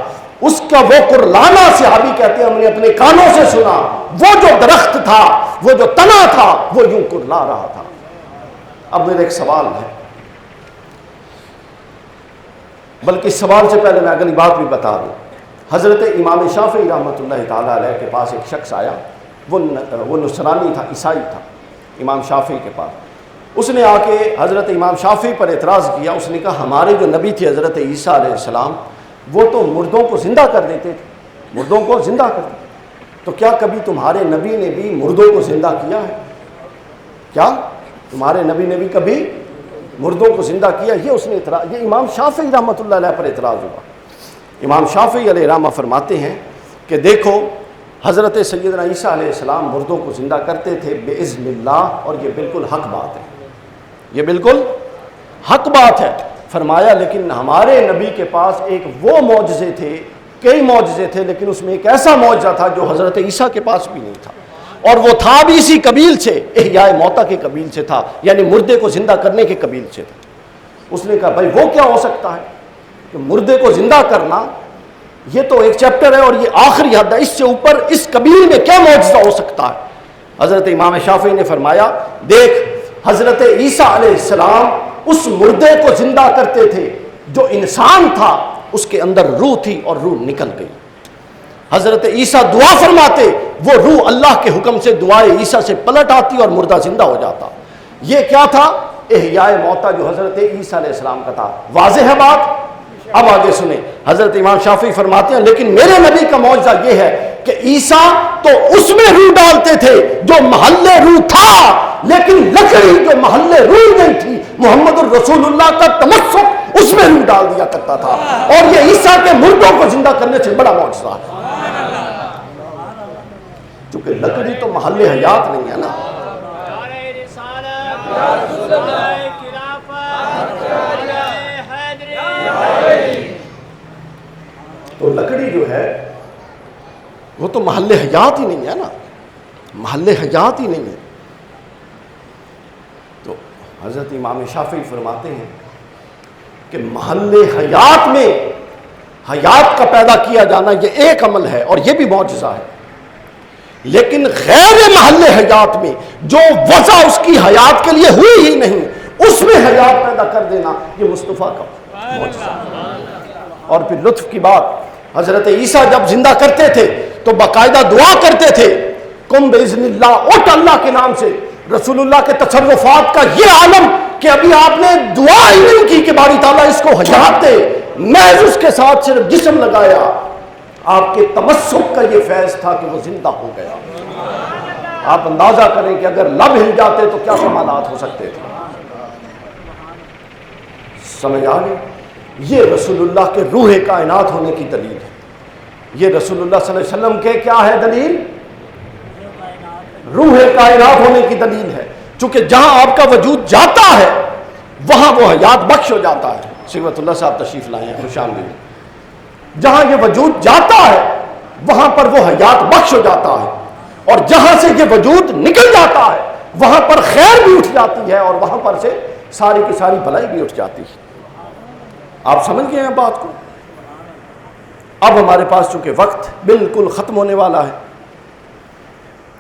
اس کا وہ کرلانا صحابی کہتے ہیں ہم نے اپنے کانوں سے سنا، وہ جو درخت تھا، وہ جو تنا تھا، وہ یوں کرلا رہا تھا۔ اب میرا ایک سوال ہے، بلکہ سوال سے پہلے میں اگلی بات بھی بتا دوں۔ حضرت امام شافعی رحمۃ اللہ تعالیٰ علیہ کے پاس ایک شخص آیا، وہ نصرانی تھا، عیسائی تھا، امام شافعی کے پاس۔ اس نے آ کے حضرت امام شافعی پر اعتراض کیا۔ اس نے کہا ہمارے جو نبی تھے حضرت عیسیٰ علیہ السلام وہ تو مردوں کو زندہ کر دیتے تھے، مردوں کو زندہ کر دیتے، تو کیا کبھی تمہارے نبی نے بھی مردوں کو زندہ کیا ہے؟ کیا تمہارے نبی نے بھی کبھی مردوں کو زندہ کیا؟ یہ اس نے اعتراض، یہ امام شافعی رحمۃ اللہ علیہ پر اعتراض ہوا۔ امام شافعی علیہ رحمہ فرماتے ہیں کہ دیکھو حضرت سیدنا عیسیٰ علیہ السلام مردوں کو زندہ کرتے تھے بِإِذْنِ اللہ، اور یہ بالکل حق بات ہے، یہ بالکل حق بات ہے۔ فرمایا لیکن ہمارے نبی کے پاس ایک وہ معجزے تھے، کئی معجزے تھے، لیکن اس میں ایک ایسا معجزہ تھا جو حضرت عیسیٰ کے پاس بھی نہیں تھا، اور وہ تھا بھی اسی قبیل سے، احیاء موتیٰ کے قبیل سے تھا، یعنی مردے کو زندہ کرنے کے قبیل سے تھا۔ اس نے کہا بھائی وہ کیا ہو سکتا ہے کہ مردے کو زندہ کرنا، یہ تو ایک چیپٹر ہے اور یہ آخری حد ہے، اس سے اوپر اس قبیل میں کیا معجزہ ہو سکتا ہے؟ حضرت امام شافعی نے فرمایا دیکھ حضرت عیسیٰ علیہ السلام اس مردے کو زندہ کرتے تھے جو انسان تھا، اس کے اندر روح تھی اور روح نکل گئی۔ حضرت عیسیٰ دعا فرماتے، وہ روح اللہ کے حکم سے دعائے عیسیٰ سے پلٹ آتی اور مردہ زندہ ہو جاتا۔ یہ کیا تھا؟ احیاء موتیٰ جو حضرت عیسیٰ علیہ السلام کا تھا۔ واضح ہے بات؟ اب آگے سنیں، حضرت امام شافعی فرماتے ہیں لیکن میرے نبی کا معجزہ یہ ہے کہ عیسیٰ تو اس میں روح ڈالتے تھے جو محل روح تھا، لیکن لکڑی جو محل روح نہیں تھی، محمد الرسول اللہ کا تمسک، اس میں روح ڈال دیا کرتا تھا، اور یہ عیسیٰ کے مردوں کو زندہ کرنے سے بڑا معجزہ ہے، چونکہ لکڑی تو محل حیات نہیں ہے نا۔ تو لکڑی جو ہے وہ تو محل حیات ہی نہیں ہے نا، محل حیات ہی نہیں ہے۔ تو حضرت امام شافعی فرماتے ہیں کہ محل حیات میں حیات کا پیدا کیا جانا یہ ایک عمل ہے اور یہ بھی معجزہ ہے، لیکن غیر محل حیات میں جو وضع اس کی حیات کے لیے ہوئی ہی نہیں، اس میں حیات پیدا کر دینا یہ مصطفیٰ کا معجزہ ہے۔ اور پھر لطف کی بات، حضرت عیسیٰ جب زندہ کرتے تھے تو باقاعدہ دعا کرتے تھے، کم بِإِذْنِ اللہ، اٹھ اللہ کے نام سے۔ رسول اللہ کے تصرفات کا یہ عالم کہ ابھی آپ نے دعا ہی نہیں کی کہ باری تعالیٰ اس کو حیات دے، محض اس کے ساتھ صرف جسم لگایا، آپ کے تمسک کا یہ فیض تھا کہ وہ زندہ ہو گیا۔ آپ اندازہ کریں کہ اگر لب ہل جاتے تو کیا کمالات ہو سکتے تھے۔ سمجھ آ گئی؟ یہ رسول اللہ کے روح کائنات ہونے کی دلیل ہے۔ یہ رسول اللہ صلی اللہ علیہ وسلم کے کیا ہے دلیل؟ روح کائنات ہونے کی دلیل ہے۔ چونکہ جہاں آپ کا وجود جاتا ہے وہاں وہ حیات بخش ہو جاتا ہے۔ صفت اللہ صاحب تشریف لائے ہیں، خوش آمدید۔ جہاں یہ وجود جاتا ہے وہاں پر وہ حیات بخش ہو جاتا ہے، اور جہاں سے یہ وجود نکل جاتا ہے وہاں پر خیر بھی اٹھ جاتی ہے، اور وہاں پر سے ساری کی ساری بھلائی بھی اٹھ جاتی ہے۔ آپ سمجھ گئے ہیں بات کو؟ اب ہمارے پاس چونکہ وقت بالکل ختم ہونے والا ہے،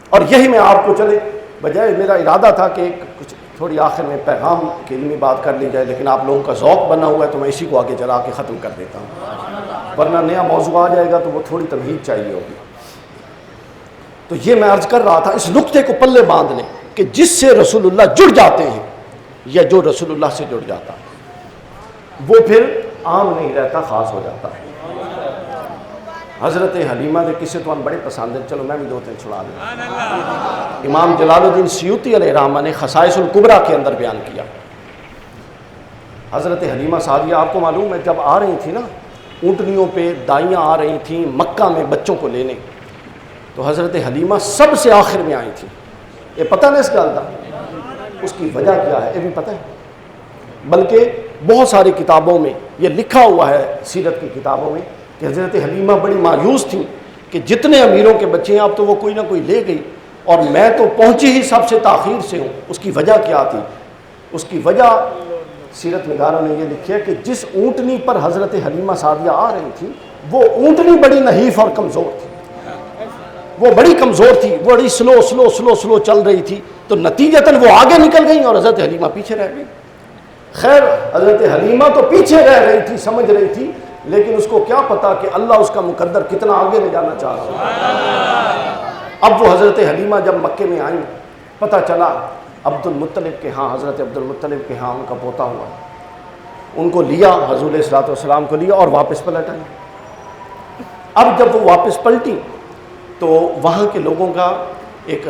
اور یہی میں آپ کو چلے بجائے میرا ارادہ تھا کہ کچھ تھوڑی آخر میں پیغام کی علمی بات کر لی جائے، لیکن آپ لوگوں کا ذوق بنا ہوا ہے تو میں اسی کو آگے چلا کے ختم کر دیتا ہوں، ورنہ نیا موضوع آ جائے گا تو وہ تھوڑی تمہید چاہیے ہوگی۔ تو یہ میں عرض کر رہا تھا، اس نقطے کو پلے باندھ لیں کہ جس سے رسول اللہ جڑ جاتے ہیں یا جو رسول اللہ سے جڑ جاتا ہے وہ پھر عام نہیں رہتا، خاص ہو جاتا ہے۔ حضرت حلیمہ کے قصے تو ہم بڑے پسند ہیں، چلو میں بھی دو تین سنا دوں۔ امام جلال الدین سیوطی علیہ الرحمہ نے خصائص الکبریٰ کے اندر بیان کیا، حضرت حلیمہ سعدیہ آپ کو معلوم ہے جب آ رہی تھی نا اونٹنیوں پہ دائیاں آ رہی تھیں مکہ میں بچوں کو لینے، تو حضرت حلیمہ سب سے آخر میں آئی تھی۔ یہ پتہ نہیں اس گل کا اس کی وجہ کیا ہے، یہ بھی پتہ ہے، بلکہ بہت ساری کتابوں میں یہ لکھا ہوا ہے، سیرت کی کتابوں میں، کہ حضرت حلیمہ بڑی مایوس تھیں کہ جتنے امیروں کے بچے ہیں اب تو وہ کوئی نہ کوئی لے گئی، اور میں تو پہنچی ہی سب سے تاخیر سے ہوں۔ اس کی وجہ کیا تھی؟ اس کی وجہ سیرت نگاروں نے یہ لکھی ہے کہ جس اونٹنی پر حضرت حلیمہ سعدیہ آ رہی تھی وہ اونٹنی بڑی نحیف اور کمزور تھی، وہ بڑی کمزور تھی، وہ بڑی سلو چل رہی تھی، تو نتیجتاً وہ آگے نکل گئی اور حضرت حلیمہ پیچھے رہ گئی۔ خیر حضرت حلیمہ تو پیچھے رہ رہی تھی، سمجھ رہی تھی، لیکن اس کو کیا پتا کہ اللہ اس کا مقدر کتنا آگے لے جانا چاہ رہا ہے۔ اب وہ حضرت حلیمہ جب مکے میں آئیں، پتہ چلا عبد المطلب کے ہاں، حضرت عبد المطلب کے ہاں ان کا پوتا ہوا، ان کو لیا، حضور علیہ الصلوۃ والسلام کو لیا اور واپس پلٹ آئی۔ اب جب وہ واپس پلٹی تو وہاں کے لوگوں کا ایک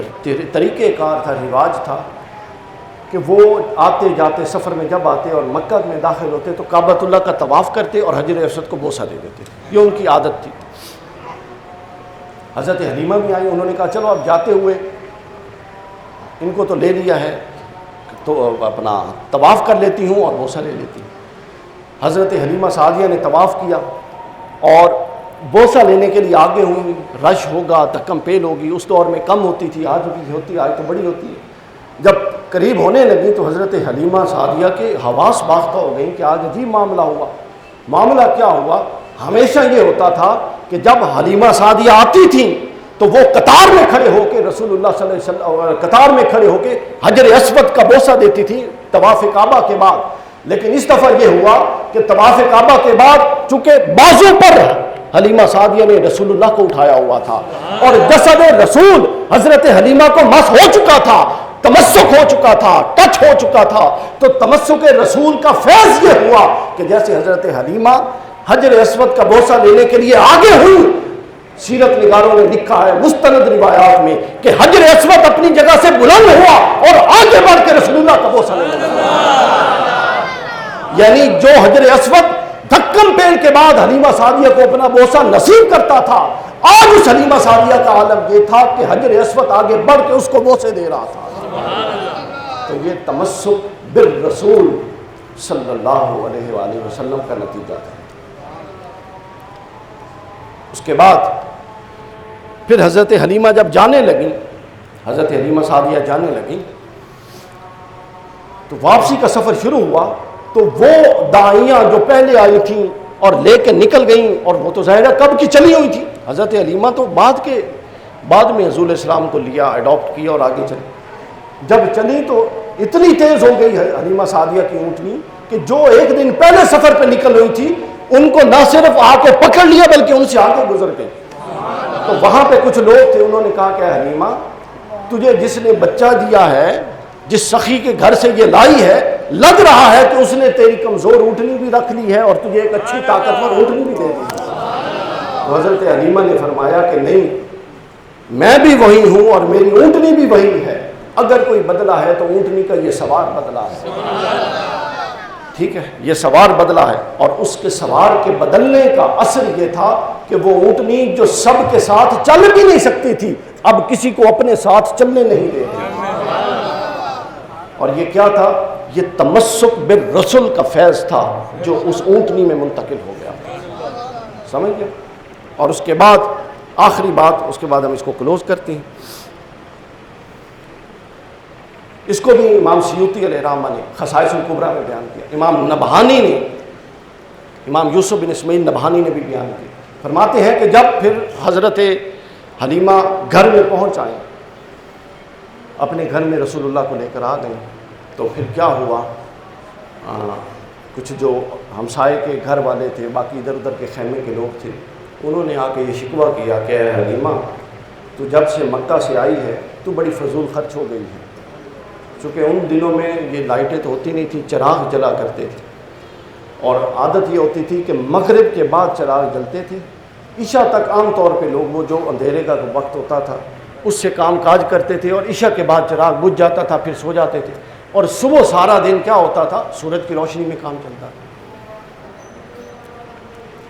طریقہ کار تھا، رواج تھا کہ وہ آتے جاتے سفر میں جب آتے اور مکہ میں داخل ہوتے تو کعبۃ اللہ کا طواف کرتے اور حجر اسود کو بوسہ دے دیتے، یہ ان کی عادت تھی۔ حضرت حلیمہ بھی آئی، انہوں نے کہا چلو اب جاتے ہوئے ان کو تو لے لیا ہے تو اپنا طواف کر لیتی ہوں اور بوسہ لے لیتی ہوں۔ حضرت حلیمہ سعدیہ نے طواف کیا اور بوسہ لینے کے لیے آگے ہوئی، رش ہوگا، دھکم پیل ہوگی، اس دور میں کم ہوتی تھی، آج بھی ہوتی، آج تو بڑی ہوتی ہے۔ جب قریب ہونے لگی تو حضرت حلیمہ سعدیہ کے حواس باختہ ہو گئیں کہ آج عجیب معاملہ ہوا۔ معاملہ کیا ہوا؟ ہمیشہ یہ ہوتا تھا کہ جب حلیمہ سعدیہ آتی تھیں تو وہ قطار میں کھڑے ہو کے رسول اللہ صلی اللہ علیہ وسلم قطار میں کھڑے ہو کے حجر اسود کا بوسہ دیتی تھی طواف کعبہ کے بعد۔ لیکن اس دفعہ یہ ہوا کہ طواف کعبہ کے بعد چونکہ بازو پر حلیمہ سعدیہ نے رسول اللہ کو اٹھایا ہوا تھا اور جسد رسول حضرت حلیمہ کو مس ہو چکا تھا، تمسک ہو چکا تھا، ٹچ ہو چکا تھا، تو تمسک رسول کا فیض یہ ہوا کہ جیسے حضرت حلیمہ حجر اسود کا بوسہ لینے کے لیے آگے ہوئی، سیرت نگاروں نے لکھا ہے مستند روایات میں کہ حجر اسود اپنی جگہ سے بلند ہوا اور آگے بڑھ کے رسول اللہ کا بوسہ لینے لگا۔ یعنی جو حجر اسود دھکم پیل کے بعد حلیمہ سعدیہ کو اپنا بوسہ نصیب کرتا تھا، آج اس حلیمہ سعدیہ کا عالم یہ تھا کہ حجر اسود آگے بڑھ کے اس کو بوسے دے رہا تھا۔ تو یہ تمسک بالرسول صلی اللہ علیہ وآلہ وسلم کا نتیجہ تھا۔ اس کے بعد پھر حضرت حلیمہ جب جانے لگیں، حضرت حلیمہ سعدیہ جانے لگیں تو واپسی کا سفر شروع ہوا تو وہ داعیاں جو پہلے آئی تھیں اور لے کے نکل گئیں، اور وہ تو ظاہر ہے کب کی چلی ہوئی تھی، حضرت حلیمہ تو بعد میں حضور علیہ السلام کو لیا، اڈاپٹ کیا اور آگے چلی۔ جب چلی تو اتنی تیز ہو گئی حلیمہ سعدیہ کی اونٹنی کہ جو ایک دن پہلے سفر پہ نکل ہوئی تھی ان کو نہ صرف آ کے پکڑ لیا بلکہ ان سے آگے گزر گئی۔ تو وہاں پہ کچھ لوگ تھے، انہوں نے کہا کہ حلیمہ تجھے جس نے بچہ دیا ہے، جس سخی کے گھر سے یہ لائی ہے، لگ رہا ہے کہ اس نے تیری کمزور اونٹنی بھی رکھ لی ہے اور تجھے ایک اچھی طاقتور اونٹنی بھی دے دی۔ تو حضرت حلیمہ نے فرمایا کہ نہیں، میں بھی وہی ہوں اور میری اونٹنی بھی وہی ہے، اگر کوئی بدلا ہے تو اونٹنی کا یہ سوار بدلا ہے، ٹھیک ہے، یہ سوار بدلا ہے۔ اور اس کے سوار کے بدلنے کا اثر یہ تھا کہ وہ اونٹنی جو سب کے ساتھ چل بھی نہیں سکتی تھی، اب کسی کو اپنے ساتھ چلنے نہیں دے رہی۔ اور یہ کیا تھا؟ یہ تمسک بالرسول کا فیض تھا جو اس اونٹنی میں منتقل ہو گیا، سمجھ گئے؟ اور اس کے بعد آخری بات، اس کے بعد ہم اس کو کلوز کرتے ہیں، اس کو بھی امام سیوطی علیہ الرحمہ نے خصائص الکبریٰ میں بیان کیا، امام نبہانی نے، امام یوسف بن اسماعیل نبہانی نے بھی بیان کیا۔ فرماتے ہیں کہ جب پھر حضرت حلیمہ گھر میں پہنچ آئیں، اپنے گھر میں رسول اللہ کو لے کر آ گئیں، تو پھر کیا ہوا، کچھ جو ہمسائے کے گھر والے تھے، باقی ادھر ادھر کے خیمے کے لوگ تھے، انہوں نے آ کے یہ شکوہ کیا کہ اے حلیمہ، تو جب سے مکہ سے آئی ہے تو بڑی فضول خرچ ہو گئی ہے، چونکہ ان دنوں میں یہ لائٹیں تو ہوتی نہیں تھیں، چراغ جلا کرتے تھے، اور عادت یہ ہوتی تھی کہ مغرب کے بعد چراغ جلتے تھے، عشاء تک عام طور پہ لوگ وہ جو اندھیرے کا وقت ہوتا تھا اس سے کام کاج کرتے تھے، اور عشاء کے بعد چراغ بجھ جاتا تھا، پھر سو جاتے تھے، اور صبح سارا دن کیا ہوتا تھا؟ سورج کی روشنی میں کام چلتا تھا۔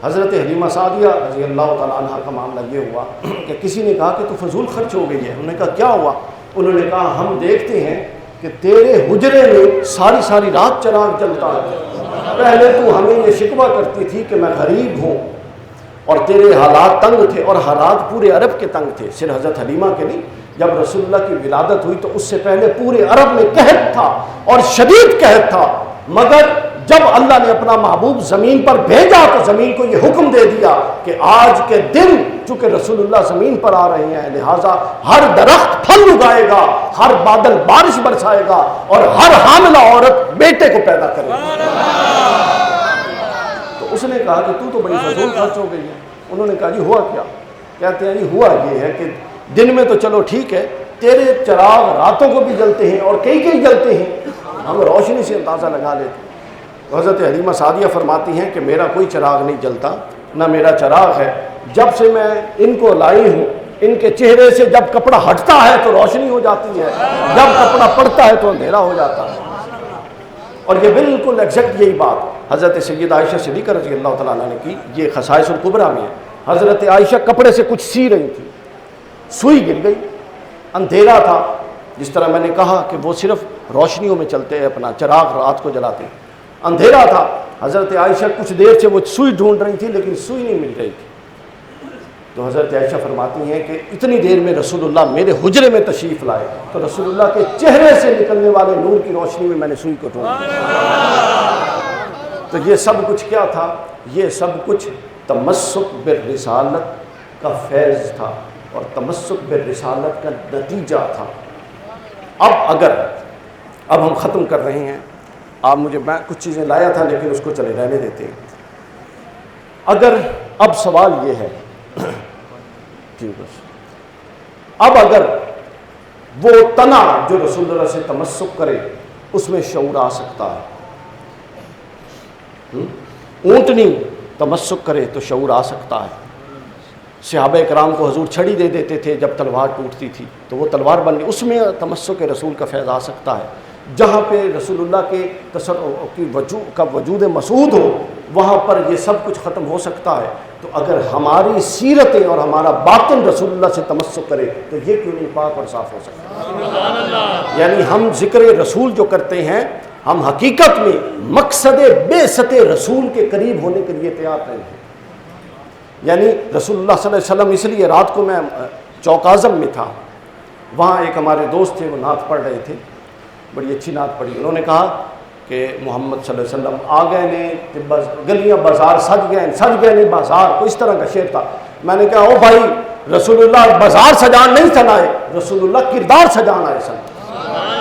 حضرت حلیمہ سعدیہ رضی اللہ تعالیٰ عنہ کا معاملہ یہ ہوا کہ کسی نے کہا کہ تو فضول خرچ ہو گئی ہے، انہوں نے کہا کیا ہوا؟ انہوں نے کہا ہم دیکھتے ہیں کہ تیرے حجرے میں ساری رات چراغ جلتا ہے، پہلے تو ہمیں یہ شکوہ کرتی تھی کہ میں غریب ہوں اور تیرے حالات تنگ تھے، اور حالات پورے عرب کے تنگ تھے، صرف حضرت حلیمہ کے نہیں، جب رسول اللہ کی ولادت ہوئی تو اس سے پہلے پورے عرب میں قحط تھا اور شدید قحط تھا، مگر جب اللہ نے اپنا محبوب زمین پر بھیجا تو زمین کو یہ حکم دے دیا کہ آج کے دن چونکہ رسول اللہ زمین پر آ رہے ہیں، لہٰذا ہر درخت پھل اگائے گا، ہر بادل بارش برسائے گا، اور ہر حاملہ عورت بیٹے کو پیدا کرے گی۔ تو اس نے کہا کہ تو بڑی فضول خرچ ہو گئی ہے۔ انہوں نے کہا جی ہوا کیا؟ کہتے ہیں جی ہوا یہ ہے کہ دن میں تو چلو ٹھیک ہے، تیرے چراغ راتوں کو بھی جلتے ہیں اور کئی جلتے ہیں، ہم روشنی سے اندازہ لگا لیتے ہیں۔ تو حضرت حلیمہ سعدیہ فرماتی ہیں کہ میرا کوئی چراغ نہیں جلتا، نہ میرا چراغ ہے، جب سے میں ان کو لائی ہوں ان کے چہرے سے جب کپڑا ہٹتا ہے تو روشنی ہو جاتی ہے، جب کپڑا پڑتا ہے تو اندھیرا ہو جاتا ہے۔ اور یہ بالکل ایگزیکٹ یہی بات حضرت سیدہ عائشہ صدیقہ رضی اللہ تعالیٰ عنہ نے کی، یہ خصائص الکبریٰ میں ہے۔ حضرت عائشہ کپڑے سے کچھ سی رہی تھی، سوئی گر گئی، اندھیرا تھا، جس طرح میں نے کہا کہ وہ صرف روشنیوں میں چلتے ہیں، اپنا چراغ رات کو جلاتے ہیں، اندھیرا تھا، حضرت عائشہ کچھ دیر سے وہ سوئی ڈھونڈ رہی تھی لیکن سوئی نہیں مل رہی تھی۔ تو حضرت عائشہ فرماتی ہیں کہ اتنی دیر میں رسول اللہ میرے حجرے میں تشریف لائے تو رسول اللہ کے چہرے سے نکلنے والے نور کی روشنی میں نے سوئی کو ڈھونڈ لیا۔ تو یہ سب کچھ کیا تھا؟ یہ سب کچھ تمسک بالرسالت کا فیض تھا اور تمسک بالرسالت کا نتیجہ تھا۔ اب ہم ختم کر رہے ہیں، میں کچھ چیزیں لایا تھا لیکن اس کو چلے رہنے دیتے ہیں۔ اب سوال یہ ہے اب اگر وہ تنا جو رسول اللہ سے تمسک کرے اس میں شعور آ سکتا ہے، اونٹنی تمسک کرے تو شعور آ سکتا ہے۔ صحابہ کرام کو حضور چھڑی دے دیتے تھے جب تلوار ٹوٹتی تھی تو وہ تلوار بن گئی، اس میں تمسک رسول کا فیض آ سکتا ہے۔ جہاں پہ رسول اللہ کے تصرف کا وجود مسعود ہو وہاں پر یہ سب کچھ ختم ہو سکتا ہے۔ تو اگر ہماری سیرتیں اور ہمارا باطن رسول اللہ سے تمسک کرے تو یہ کیوں نہیں پاک اور صاف ہو سکتا؟ یعنی ہم ذکر رسول جو کرتے ہیں ہم حقیقت میں مقصد بعثت رسول کے قریب ہونے کے لیے تیار نہیں ہیں۔ یعنی رسول اللہ صلی اللہ علیہ وسلم، اس لیے رات کو میں چوک اعظم میں تھا، وہاں ایک ہمارے دوست تھے، وہ نعت پڑھ رہے تھے، بڑی اچھی نعت پڑھی۔ انہوں نے کہا کہ محمد صلی اللہ علیہ وسلم آ گئے نے گلیاں بازار سج گئے نے بازار، کو اس طرح کا شعر تھا۔ میں نے کہا او بھائی، رسول اللہ بازار سجان نہیں سنائے، رسول اللہ کردار سجان آئے سن۔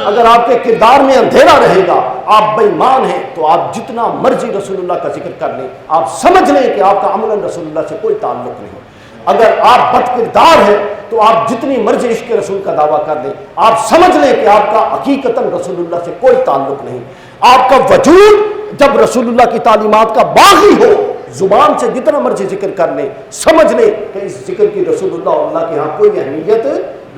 اگر آپ کے کردار میں اندھیرا رہے گا، آپ بے ایمان ہیں، تو آپ جتنا مرضی رسول اللہ کا ذکر کر لیں، آپ سمجھ لیں کہ آپ کا عملاً رسول اللہ سے کوئی تعلق نہیں۔ اگر آپ بد کردار ہیں تو آپ جتنی مرضی عشق رسول کا دعویٰ کر لیں، آپ سمجھ لیں کہ آپ کا حقیقتاً رسول اللہ سے کوئی تعلق نہیں۔ آپ کا وجود جب رسول اللہ کی تعلیمات کا باغی ہو زبان سے جتنا مرضی ذکر کر لیں، سمجھ لیں کہ اس ذکر کی رسول اللہ کے ہاں کوئی اہمیت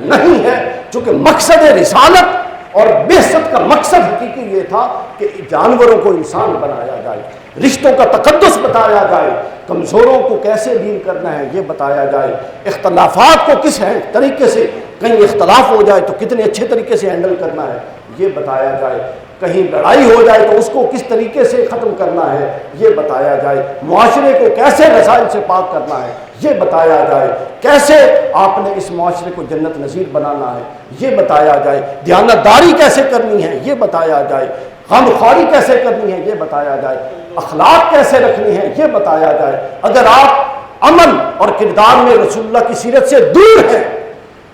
نہیں ہے، چونکہ مقصد رسالت اور بعثت کا مقصد حقیقی یہ تھا کہ جانوروں کو انسان بنایا جائے، رشتوں کا تقدس بتایا جائے، کمزوروں کو کیسے ڈیل کرنا ہے یہ بتایا جائے، اختلافات کو کس طریقے سے، کہیں اختلاف ہو جائے تو کتنے اچھے طریقے سے ہینڈل کرنا ہے یہ بتایا جائے، کہیں لڑائی ہو جائے تو اس کو کس طریقے سے ختم کرنا ہے یہ بتایا جائے، معاشرے کو کیسے رسائل سے پاک کرنا ہے یہ بتایا جائے، کیسے آپ نے اس معاشرے کو جنت نظیر بنانا ہے یہ بتایا جائے، دیانتداری کیسے کرنی ہے یہ بتایا جائے، غم خواری کیسے کرنی ہے یہ بتایا جائے، اخلاق کیسے رکھنی ہے یہ بتایا جائے۔ اگر آپ عمل اور کردار میں رسول اللہ کی سیرت سے دور ہیں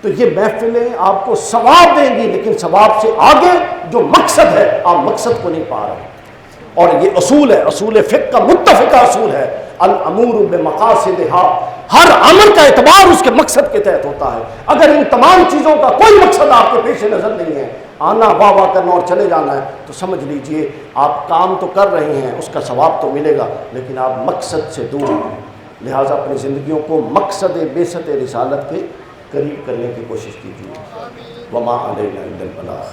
تو یہ محفلیں آپ کو ثواب دیں گی، لیکن ثواب سے آگے جو مقصد ہے آپ مقصد کو نہیں پا رہے۔ اور یہ اصول ہے، اصول فقہ کا متفقہ اصول ہے، الامور بمقاصدها، ہر عمل کا اعتبار اس کے مقصد کے تحت ہوتا ہے۔ اگر ان تمام چیزوں کا کوئی مقصد آپ کے پیش نظر نہیں ہے، آنا واہ واہ کرنا اور چلے جانا ہے، تو سمجھ لیجئے آپ کام تو کر رہے ہیں، اس کا ثواب تو ملے گا، لیکن آپ مقصد سے دور ہیں۔ لہٰذا اپنی زندگیوں کو مقصد بعثت رسالت کے قریب کرنے کی کوشش کیجیے۔ وما علینا الا البلاغ۔